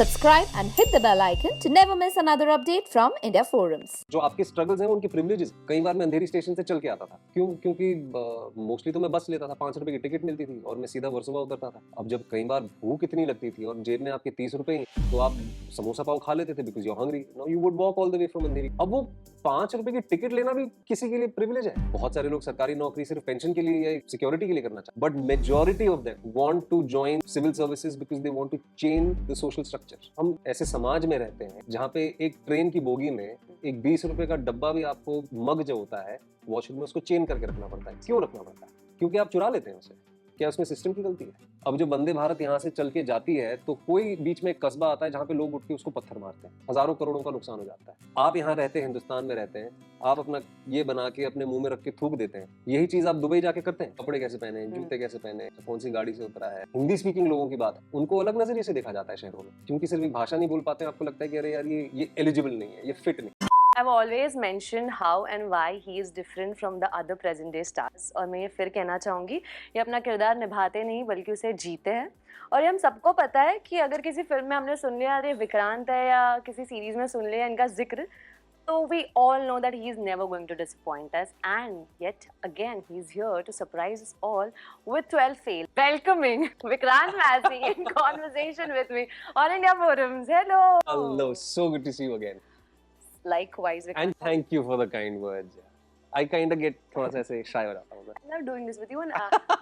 Subscribe and hit the bell icon to never miss another update from India Forums. जो आपके struggles हैं उनके privileges. कई बार मैं अंधेरी स्टेशन से चल के आता था, क्योंकि मोस्टली तो मैं बस लेता था, 5 रुपए की टिकट मिलती थी और मैं सीधा वर्सोवा उतरता था। अब जब कई बार भूख इतनी लगती थी और जेब में आपके 30 रुपए ही, तो आप समोसा पाव खा लेते थे because you are hungry. Now you would walk all the way from Andheri. अब वो 5 रुपए की टिकट लेना भी किसी के लिए प्रिविलेज है। बहुत सारे लोग सरकारी नौकरी सिर्फ पेंशन के लिए या सिक्योरिटी के लिए करना चाहते, but majority of them want to join civil services because they want to change the social structure. हम ऐसे समाज में रहते हैं जहाँ पे एक ट्रेन की बोगी में एक 20 रुपए का डब्बा भी आपको मग जो होता है वॉशरूम में उसको चेन करके रखना पड़ता है। क्यों रखना पड़ता है? क्योंकि आप चुरा लेते हैं उसे। क्या उसमें सिस्टम की गलती है? अब जो वंदे भारत यहाँ से चल के जाती है तो कोई बीच में एक कस्बा आता है जहाँ पे लोग उठ के उसको पत्थर मारते हैं, हजारों करोड़ों का नुकसान हो जाता है। आप यहाँ रहते हैं, हिंदुस्तान में रहते हैं, आप अपना ये बना के अपने मुंह में रख के थूक देते हैं। यही चीज आप दुबई जाके करते हैं। कपड़े कैसे पहने, जूते कैसे पहने, कौन सी गाड़ी से उतरा है। हिंदी स्पीकिंग लोगों की बात, उनको अलग नजरिए से देखा जाता है शहरों में, क्योंकि सिर्फ एक भाषा नहीं बोल पाते हैं। आपको लगता है कि अरे यार ये एलिजिबल नहीं है, ये फिट नहीं। I've always mentioned how and why he is different from the other present day stars. और मैं ये फिर कहना चाहूँगी, ये अपना किरदार निभाते नहीं बल्कि उसे जीते हैं। और ये हम सबको पता है कि अगर किसी फिल्म में हमने सुन लिया अरे विक्रांत है या किसी सीरीज में सुन लिया इनका जिक्र, तो we all know that he is never going to disappoint us. And yet again, he is here to surprise us all with 12 fail. Welcoming Vikrant Massey in conversation with me on India Forums. Hello. Hello, so good to see you again. Likewise, Vikrant. And thank you for the kind words. I kind of get थोड़ा सा ऐसे shy हो जाता हूँ मैं। I love doing this with you.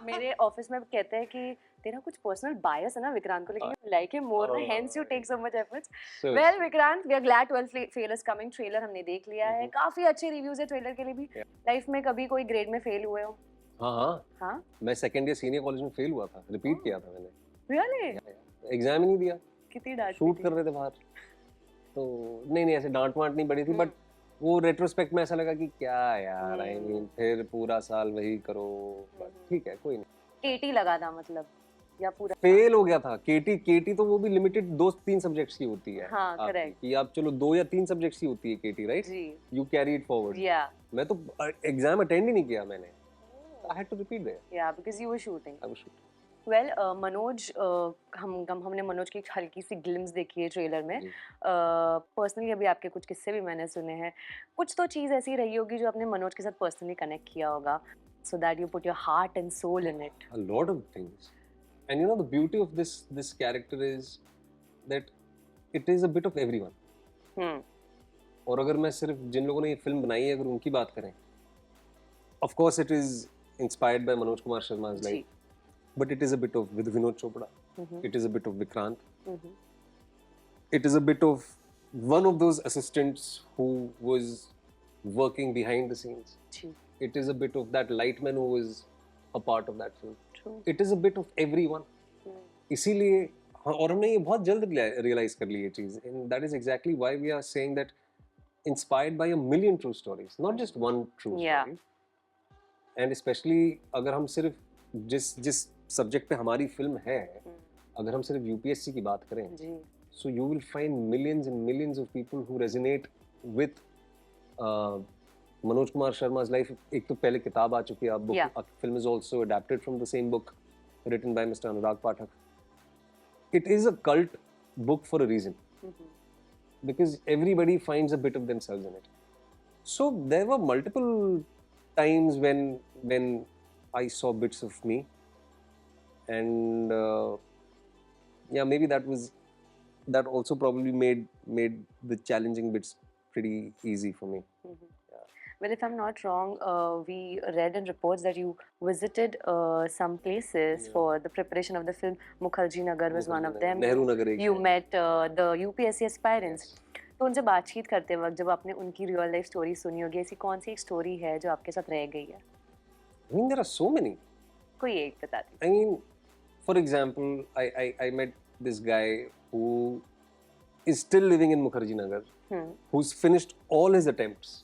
मेरे office में कहते हैं कि तेरा कुछ पर्सनल बायस है ना विक्रांत को, लेकिन you like him more, hence you take so much efforts. Well, Vikrant, we are glad 12 Fail is coming. Trailer हमने देख लिया है, काफी अच्छे रिव्यूज है ट्रेलर के लिए भी। लाइफ में कभी कोई ग्रेड में फेल हुए हो? हाँ, मैं सेकंड ईयर सीनियर कॉलेज में फेल हुआ था, रिपीट किया था मैंने। Really? एग्जाम ही नहीं दिया। कितनी डांट शूट कर रहे थे बाहर, तो नहीं ऐसे डांट वांट नहीं पड़ी थी, बट वो रेट्रोस्पेक्ट में ऐसा लगा कि क्या यार, आई मीन फिर पूरा साल वही करो, ठीक है कोई नहीं। केटी लगा था मतलब, या पूरा फेल हो गया था। केटी तो वो भी लिमिटेड 2-3 सब्जेक्ट्स की होती है। हाँ, करेक्ट। कि आप चलो 2 या 3 सब्जेक्ट्स की होती है केटी, राइट? जी। You carry it forward. या मैं तो एग्जाम अटेंड ही नहीं किया मैंने। I had to repeat there. या because you were shooting. I was shooting. Well Manoj, हमने मनोज की एक हल्की सी ग्लिम्स देखी है ट्रेलर में। पर्सनली अभी आपके कुछ किस्से भी मैंने सुने हैं। कुछ तो चीज़ ऐसी रही होगी जो आपने मनोज के साथ पर्सनली कनेक्ट किया होगा, so that you put your heart and soul in it. A lot of things. And you know the beauty of this character is that it is a bit of everyone. और अगर मैं सिर्फ जिन लोगों ने ये film बनाई है अगर उनकी बात करें, of course it is inspired by Manoj Kumar Sharma's life. But it is a bit of with Vinod Chopra. It is a bit of Vikrant. It is a bit of one of those assistants who was working behind the scenes. It is a bit of that lightman who was a part of that film. True. It is a bit of everyone. इसीलिए और हमने ये बहुत जल्द realize कर ली ये चीज़. And that is exactly why we are saying that inspired by a million true stories, not just one true story. And especially अगर हम सिर्फ जिस सब्जेक्ट पे हमारी फिल्म है, अगर हम सिर्फ यूपीएससी की बात करें, so you will find millions and millions of people who resonate with Manoj Kumar Sharma's life. एक तो पहले किताब आ चुकी है, अब book film is also adapted from the same book written by mister Anurag Pathak. It is a cult book for a reason, because everybody finds a bit of themselves in it. So there were multiple times when I saw bits of me, and yeah, maybe that also probably made the challenging bits pretty easy for me. Well, if I'm not wrong, we read in reports that you visited some places for the preparation of the film. Mukherjee Nagar was one of them. Nehru Nagar. You met the UPSC aspirants. तो उनसे बातचीत करते वक्त जब आपने उनकी real life story सुनी होगी, ऐसी कौन सी एक स्टोरी है जो आपके साथ रह गई है? I mean, there are so many. कोई एक बता दीजिए। I mean, for example, I met this guy who is still living in Mukherjee Nagar, who's finished all his attempts.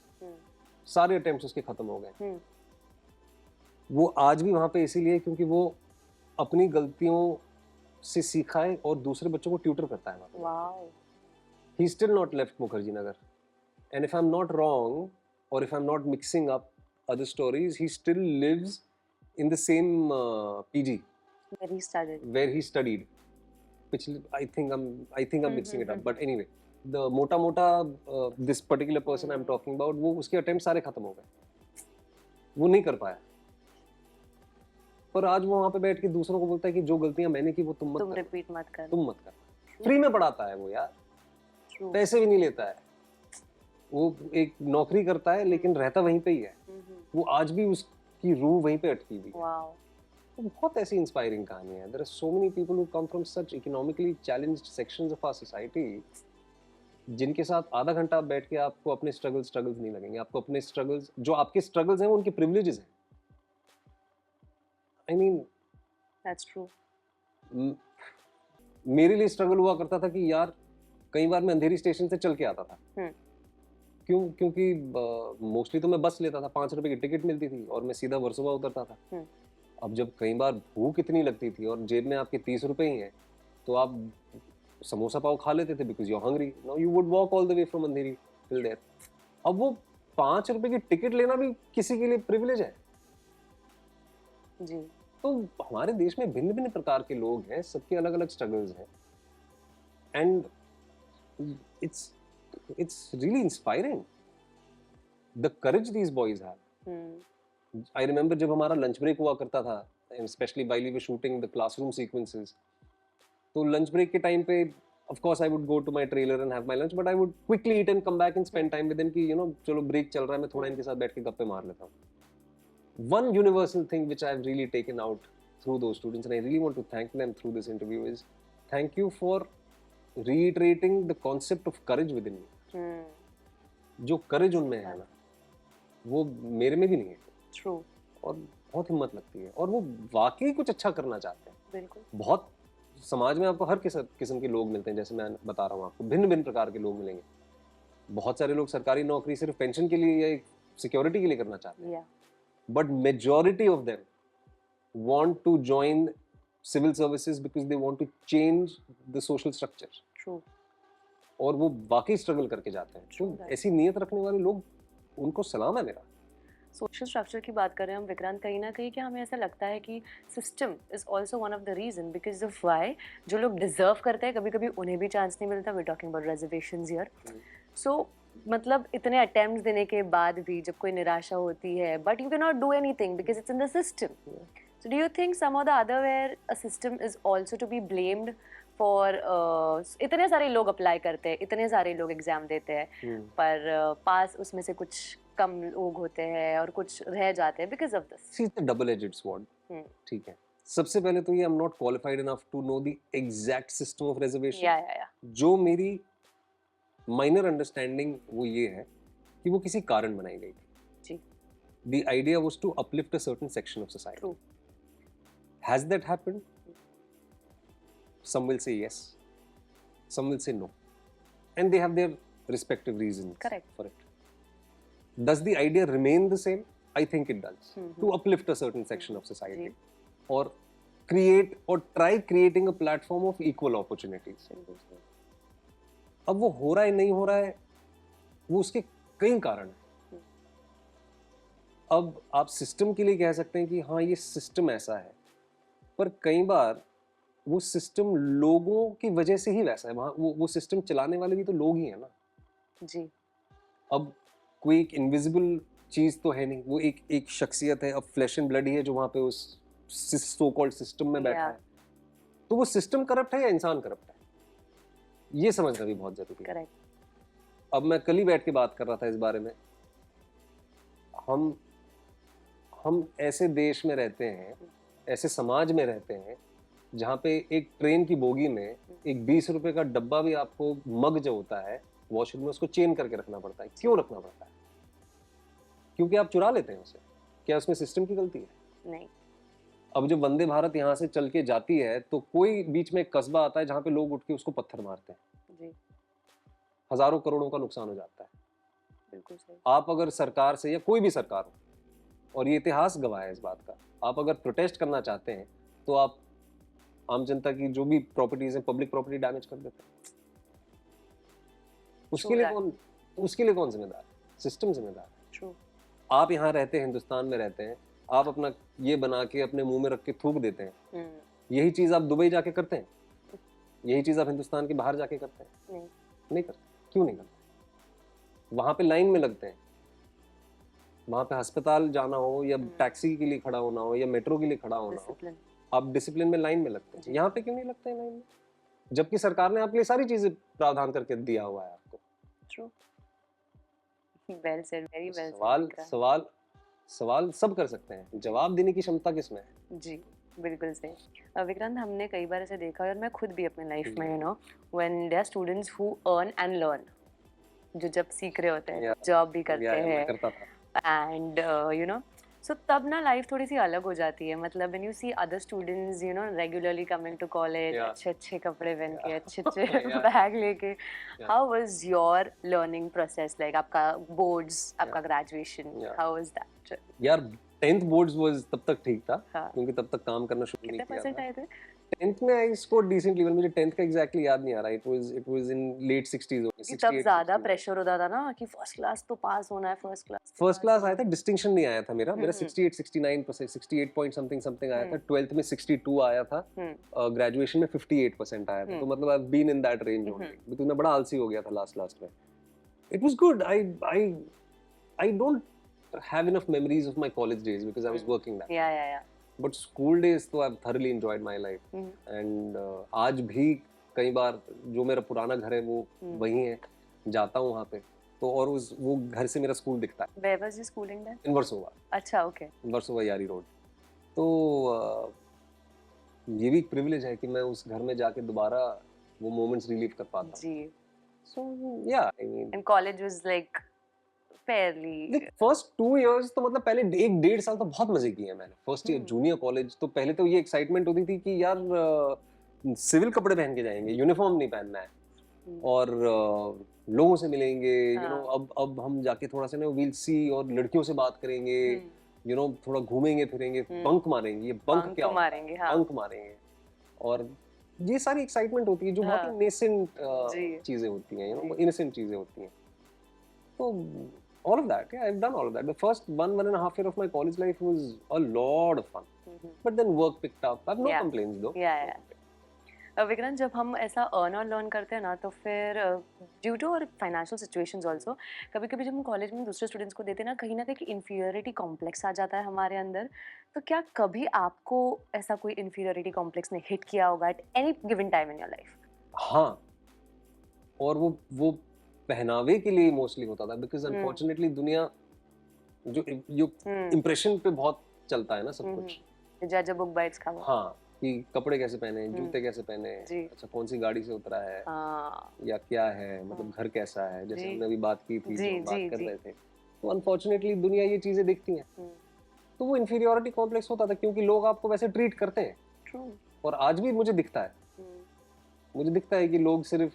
सारे attempts उसके खत्म हो गए। वो आज भी वहाँ पे इसीलिए क्योंकि वो अपनी गलतियों से सीखा है और दूसरे बच्चों को ट्यूटर करता है। Wow. He's still not left Mukherjee Nagar, and if I'm not wrong, or if I'm not mixing up other stories, he still lives in the same PG Where he studied. where he studied, पिछले I think I'm mixing it up, but anyway, the मोटा this particular person I'm talking about, वो उसके attempt सारे खत्म हो गए, वो नहीं कर पाया। पर आज वो वहाँ पे बैठ के दूसरों को बोलता है कि जो गलतियां मैंने की वो तुम रिपीट मत कर। तुम मत कर। फ्री में पढ़ाता है वो यार, पैसे भी नहीं लेता है, वो एक नौकरी करता है लेकिन रहता वहीं पे ही है। वो आज भी उसकी रूह वहीं पे अटकी हुई है। तो बहुत ऐसी इंस्पायरिंग कहानी है। There are so many people who come from such economically challenged sections of our society, जिनके साथ आधा घंटा आप बैठ के आपको अपने स्ट्रगल्स नहीं लगेंगे। आपको अपने स्ट्रगल्स, जो आपके स्ट्रगल्स हैं वो उनके प्रिविलेजेस हैं। I mean that's true. मेरे लिए स्ट्रगल हुआ करता था कि यार कई बार मैं अंधेरी स्टेशन से चल के आता था। क्योंकि मोस्टली तो मैं बस लेता था, 5 रुपए की टिकट मिलती थी और मैं सीधा वर्सोवा उतरता था। अब जब कई बार भूख इतनी लगती थी और जेब में आपके 30 रुपए ही हैं, तो आप समोसा पाव खा लेते थे because you are hungry. Now you would walk all the way from Andheri till there. अब वो 5 रुपए की टिकट लेना भी किसी के लिए प्रिविलेज है जी। तो हमारे देश में भिन्न भिन्न प्रकार के लोग हैं, सबके अलग अलग स्ट्रगल्स हैं, and it's really inspiring the courage these boys have. I remember जब हमारा लंच ब्रेक हुआ करता था, especially while we were shooting the classroom sequences, तो लंच ब्रेक के टाइम पे of course I would go to my trailer and have my lunch, but I would quickly eat and come back and spend time with them कि you know चलो break चल रहा है, मैं थोड़ा इनके साथ बैठ के गप्पे मार लेता हूँ। One universal thing which I've really taken out through those students, and I really want to thank them through this interview, is thank you for reiterating the concept of courage within me. जो करेज उनमें है ना, वो मेरे में भी नहीं है। True. और बहुत हिम्मत लगती है, और वो वाकई कुछ अच्छा करना चाहते हैं। बिल्कुल। बहुत समाज में आपको हर किस्म के लोग मिलते हैं, जैसे मैं बता रहा हूँ आपको, भिन्न भिन्न प्रकार के लोग मिलेंगे। बहुत सारे लोग सरकारी नौकरी सिर्फ पेंशन के लिए या एक सिक्योरिटी के लिए करना चाहते हैं, but majority of them want to join civil services because they want to change the social structure. True. और वो वाकई स्ट्रगल करके जाते हैं। तो ऐसी नीयत रखने वाले लोग, उनको सलाम है मेरा। सोशल स्ट्रक्चर की बात करें हम विक्रांत, कहीं ना कहीं क्या हमें ऐसा लगता है कि system is also one of the reason because of why जो लोग डिजर्व करते हैं कभी कभी उन्हें भी चांस नहीं मिलता। We talking about reservations here. So मतलब इतने अटेम्प्ट्स देने के बाद भी जब कोई निराशा होती है, but you can not do anything because it's in the system. So do you think some और the other where a system is also to be blamed for इतने सारे लोग अप्लाई करते हैं, इतने सारे लोग एग्जाम देते हैं, पर पास उसमें से कुछ कम लोग होते हैं और कुछ रह जाते हैं because of this. See it's a double edged sword. ठीक है, सबसे पहले तो ये I am not qualified enough to know the exact system of reservation. या जो मेरी माइनर अंडरस्टैंडिंग वो ये है कि वो किसी कारण बनाई गई थी जी। The idea was to uplift a certain section of society. Has that happened? Some will say yes, some will say no, and they have their respective reasons for it. Does the idea remain the same? I think it does. To uplift a certain section of society, or create or try creating a platform of equal opportunities. अब वो हो रहा है नहीं हो रहा है, वो उसके कई कारण हैं। अब आप सिस्टम के लिए कह सकते हैं कि हाँ ये सिस्टम ऐसा है, पर कई बार वो सिस्टम लोगों की वजह से ही वैसा है। वहाँ वो सिस्टम चलाने वाले भी तो लोग ही हैं ना जी। अब कोई एक इनविजिबल चीज तो है नहीं, वो एक शख्सियत है, अब फ्लैश एंड ब्लड ही है जो वहाँ पे उस सो कॉल्ड सिस्टम में बैठा है। तो वो सिस्टम करप्ट है या इंसान करप्ट है, ये समझना भी बहुत जरूरी है। अब मैं कल ही बैठ के बात कर रहा था इस बारे में। हम ऐसे देश में रहते हैं, ऐसे समाज में रहते हैं जहाँ पे एक ट्रेन की बोगी में एक 20 रुपए का डब्बा भी आपको, मग जो होता है वॉशरूम में, उसको चेन करके रखना पड़ता है। क्यों रखना पड़ता है? क्योंकि आप चुरा लेते हैं उसे। क्या उसमें सिस्टम की गलती है? नहीं। अब जो वंदे भारत यहाँ से चल के जाती है तो कोई बीच में एक कस्बा आता है जहाँ पे लोग उठ के उसको पत्थर मारते हैं जी। हजारों करोड़ों का नुकसान हो जाता है। बिल्कुल सही। आप अगर सरकार से, या कोई भी सरकार हो, और ये इतिहास गवाह है इस बात का, आप अगर प्रोटेस्ट करना चाहते हैं तो आप आम जनता की जो भी प्रॉपर्टीज है, पब्लिक प्रॉपर्टी डैमेज कर देते हैं। उसके लिए कौन जिम्मेदार है? सिस्टम जिम्मेदार है। True. आप यहाँ रहते हैं, हिंदुस्तान में रहते हैं, आप अपना ये बना के अपने मुंह में रख के थूक देते हैं। यही चीज आप दुबई जाके करते हैं? यही चीज आप हिंदुस्तान के बाहर जाके करते हैं? नहीं। नहीं करते। क्यों नहीं करते? वहां पे लाइन में लगते हैं, वहां पे अस्पताल जाना हो या टैक्सी के लिए खड़ा होना हो या मेट्रो के लिए खड़ा होना हो, डिसिप्लिन। आप डिसिप्लिन में लाइन में लगते हैं। जी। यहाँ पे क्यों नहीं लगते हैं लाइन में? जबकि सरकार ने आपके लिए सारी चीजें प्रावधान करके दिया हुआ है आपको। True. Well said, very well सवाल सेड। सवाल सवाल सब कर सकते हैं, जवाब देने की क्षमता किसमें है? जी, बिल्कुल सही। विक्रांत, हमने कई बार ऐसे देखा है और मैं खुद भी अपने लाइफ में, जी। You know, when there are students who earn and learn, जो जब सीख रहे होते हैं, या जॉब भी करते मैं हैं, करता था। एंड यू नो, सो तब ना लाइफ थोड़ी सी अलग हो जाती है। मतलब when you see other students, you know, regularly coming to college, Yeah. अच्छे अच्छे कपड़े पहन के, Yeah. अच्छे अच्छे Yeah. बैग लेके, Yeah. How was your learning process? Like आपका बोर्ड्स, आपका graduation, Yeah. How was that? यार 10th बोर्ड्स वाज तब तक ठीक था, हाँ। क्योंकि तब तक काम करना शुरू नहीं कितने किया परसेंट था। आए थे? 10th में आई स्कोर्ड डिसेंट लेवल, मुझे 10th का एग्जैक्टली याद नहीं आ रहा। It was in late 60s कि तब 68 ज्यादा 69। प्रेशर होता था ना कि फर्स्ट क्लास तो पास होना है, फर्स्ट क्लास फर्स्ट क्लास आया था, डिस्टिंक्शन नहीं आया था मेरा। मेरा हम्म। 68 69%, 68 पॉइंट समथिंग समथिंग आया था। हम्म। 12th में 62 आया था। ग्रेजुएशन में 58% आया था। तो मतलब I have been in that range only, because मैं बड़ा आलसी हो गया था लास्ट में। It was good. I don't have enough memories of my college days because I was working that. या But school days तो I've thoroughly enjoyed my life. And आज भी कई बार जो मेरा पुराना घर है वो वही है, जाता हूँ वहाँ पे तो, और वो घर से मेरा स्कूल दिखता है। Where was your schooling then? इन वर्सोवा। अच्छा, ओके। वर्सोवा यारी रोड। तो ये भी प्रिविलेज है कि मैं उस घर में जाके दोबारा वो मोमेंट्स रिलीव कर पाता हूँ। जी। So yeah, I mean, And college was like fairly first 2 years तो मतलब पहले 1.5 साल तो बहुत मजे किए हैं मैंने। फर्स्ट ईयर जूनियर कॉलेज तो पहले तो ये एक्साइटमेंट होती थी कि यार सिविल कपड़े पहन के जाएंगे, यूनिफॉर्म नहीं पहनना है, और लोगों से मिलेंगे, यू नो। अब हम जाके थोड़ा सा ना विल सी, और लड़कियों से बात करेंगे, यू नो, थोड़ा घूमेंगे फिरेंगे, बंक मारेंगे। ये बंक क्या होता है? मारेंगे, हाँ। बंक मारेंगे। और ये सारी एक्साइटमेंट होती है जो बहुत ही नेसेंट चीजें होती हैं, यू नो, इनोसेंट चीजें होती हैं। तो all of that, yeah, I've done all of that. The first 1.5 year of my college life was a lot of fun. But then work picked up. I have no complaints though. Yeah. Vikrant, जब हम ऐसा earn और learn करते हैं ना, तो फिर due to और फाइनेंशियल सिचुएशंस आल्सो, कभी कभी जब हम कॉलेज में दूसरे स्टूडेंट्स को देते हैं ना कहीं इन्फीरियरिटी कॉम्प्लेक्स आ जाता है हमारे अंदर। तो क्या कभी आपको ऐसा कोई इन्फीरियरिटी कॉम्प्लेक्स ने हिट किया होगा at any given time in your life? हाँ, और वो पहनावे के लिए मोस्टली होता था, बिकॉज अनफॉर्चुनेटली दुनिया जो इम्प्रेशन पे बहुत चलता है ना सब कुछ। जज बुक बाय इट्स कवर। हाँ, कि कपड़े कैसे पहने, जूते कैसे पहने, अच्छा कौन सी गाड़ी से उतरा है, या क्या है, मतलब घर कैसा है, जैसे हमने अभी बात की थी, जो बात कर रहे थे। तो अनफॉर्चुनेटली दुनिया ये चीजें देखती है, तो वो इन्फीरियरिटी कॉम्प्लेक्स होता था, क्योंकि लोग आपको वैसे ट्रीट करते हैं। ट्रू। और आज भी मुझे दिखता है कि लोग सिर्फ,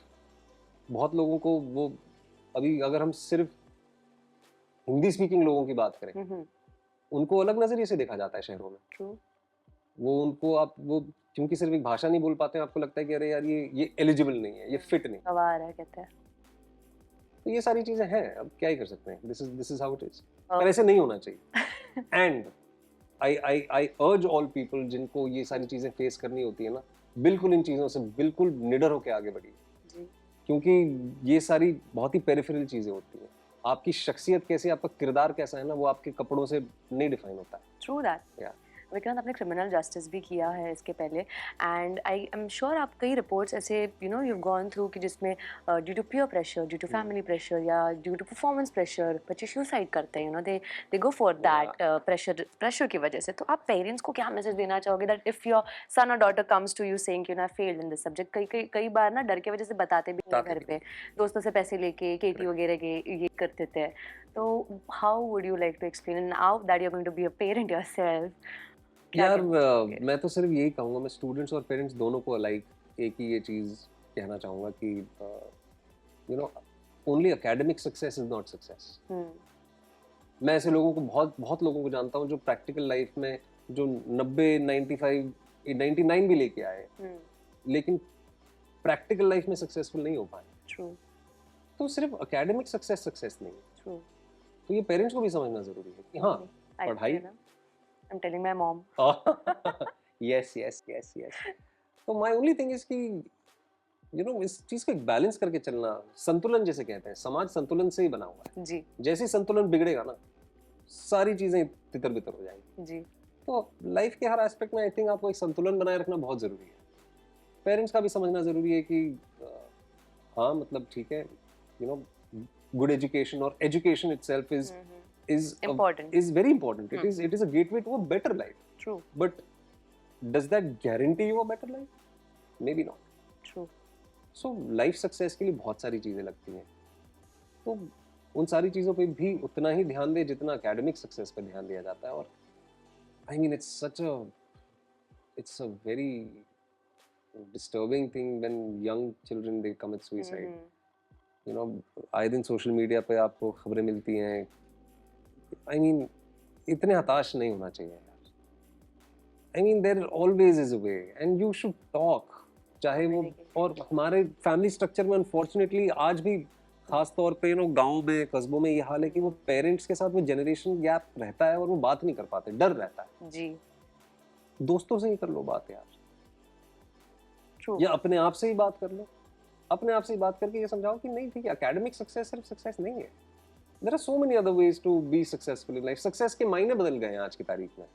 बहुत लोगों को वो, अभी अगर हम सिर्फ हिंदी स्पीकिंग लोगों की बात करें, उनको अलग नजरिए से देखा जाता है शहरों में। True. वो क्योंकि सिर्फ एक भाषा नहीं बोल पाते हैं, आपको लगता है कि अरे यार ये एलिजिबल नहीं है, ये फिट नहीं। गवार है कहते हैं। तो ये सारी चीजें हैं, अब क्या ही कर सकते हैं। This is how it is. पर ऐसे नहीं होना चाहिए। एंड आई अर्ज ऑल पीपल जिनको ये सारी चीजें फेस करनी होती है ना, बिल्कुल इन चीजों से बिल्कुल निडर होकर आगे बढ़िए, क्योंकि ये सारी बहुत ही पेरिफेरल चीजें होती हैं। आपकी शख्सियत कैसी, आपका किरदार कैसा है ना, वो आपके कपड़ों से नहीं डिफाइन होता है। True that. या विक्रांत, आपने क्रिमिनल जस्टिस भी किया है इसके पहले, एंड आई एम श्योर आप कई रिपोर्ट्स ऐसे, you know, you have gone through कि जिसमें due to peer pressure, due to family pressure, या ड्यू टू परफॉर्मेंस प्रेशर बच्चे सुसाइड करते हैं, you know, they go for that pressure की वजह से। तो आप पेरेंट्स को क्या मैसेज देना चाहोगे दैट इफ योर सन और daughter comes to you saying you know I failed in this subject? कई बार ना डर की वजह से बताते भी नहीं घर पे, दोस्तों से पैसे लेके केटी वगैरह के ये करते थे। तो how would you like to explain now that you are going to be a parent yourself? यार मैं तो सिर्फ यही कहूँगा, मैं स्टूडेंट्स और पेरेंट्स दोनों को अलाइक एक ही ये चीज़ कहना चाहूँगा कि you know, only academic success is not success. मैं ऐसे लोगों को बहुत लोगों को जानता हूँ जो प्रैक्टिकल लाइफ में जो 90, 95, 99 भी लेके आए, लेकिन प्रैक्टिकल लाइफ में सक्सेसफुल नहीं हो पाए। True. तो सिर्फ एकेडमिक सक्सेस नहीं है। True. तो ये पेरेंट्स को भी समझना जरूरी है कि हाँ, पढ़ाई। I'm telling my mom. yes. तो my only thing is कि यू नो इस चीज को एक बैलेंस करके चलना, संतुलन जिसे कहते हैं, समाज संतुलन से ही बना हुआ है। जी जैसे ही संतुलन बिगड़ेगा ना, सारी चीजें तितर बितर हो जाएंगी। जी तो लाइफ के हर एस्पेक्ट में आई थिंक आपको एक संतुलन बनाए रखना बहुत जरूरी है। पेरेंट्स का भी समझना जरूरी है कि हाँ मतलब ठीक है, यू नो गुड एजुकेशन और education itself is Important. is very important. It is a gateway to a better life. True. But does that guarantee you a better life? Maybe not. True. So life success के लिए बहुत सारी चीजें लगती हैं, तो उन सारी चीजों पे भी उतना ही ध्यान दे जितना academic success पे ध्यान दिया जाता है। और I mean it's a very disturbing thing when young children they commit suicide. You know, आए दिन सोशल मीडिया पे आपको खबरें मिलती हैं। I mean, इतने हताश नहीं होना चाहिए यार। I mean, there always is a way, and you should talk. चाहे वो, और हमारे फैमिली स्ट्रक्चर में अनफॉर्चुनेटली आज भी खास तौर पे नो गांव में, कस्बों में ये हाल है कि वो पेरेंट्स के साथ वो जनरेशन गैप रहता है और वो बात नहीं कर पाते, डर रहता है। जी दोस्तों से ही कर लो बात यार, True. या अपने आप से ही बात कर लो। अपने आप से ही बात करके ये समझाओ कि नहीं ठीक है, एकेडमिक सक्सेस सिर्फ सक्सेस नहीं है। There are so many other ways to be successful in life. Success के मायने बदल गए हैं आज की तारीख में।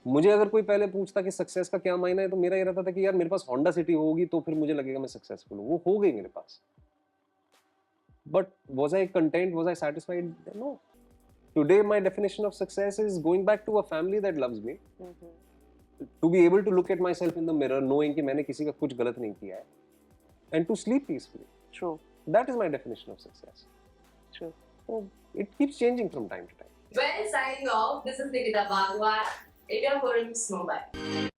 मुझे अगर कोई पहले पूछता कि सक्सेस का क्या मायना है, तो मेरा ये रहता था कि यार मेरे पास होंडा सिटी होगी तो फिर मुझे लगेगा मैं सक्सेसफुल हूँ। वो हो गई मेरे पास, but was I content? Was I satisfied? No. Today my definition of success is going back to a family that loves me, to be able to look at myself in the mirror knowing कि मैंने किसी का कुछ गलत नहीं किया है, and to sleep peacefully. True. That is my definition of success. True. So it keeps changing from time to time. When signing off, this is Nikita Bhagwat, India Forums Mumbai.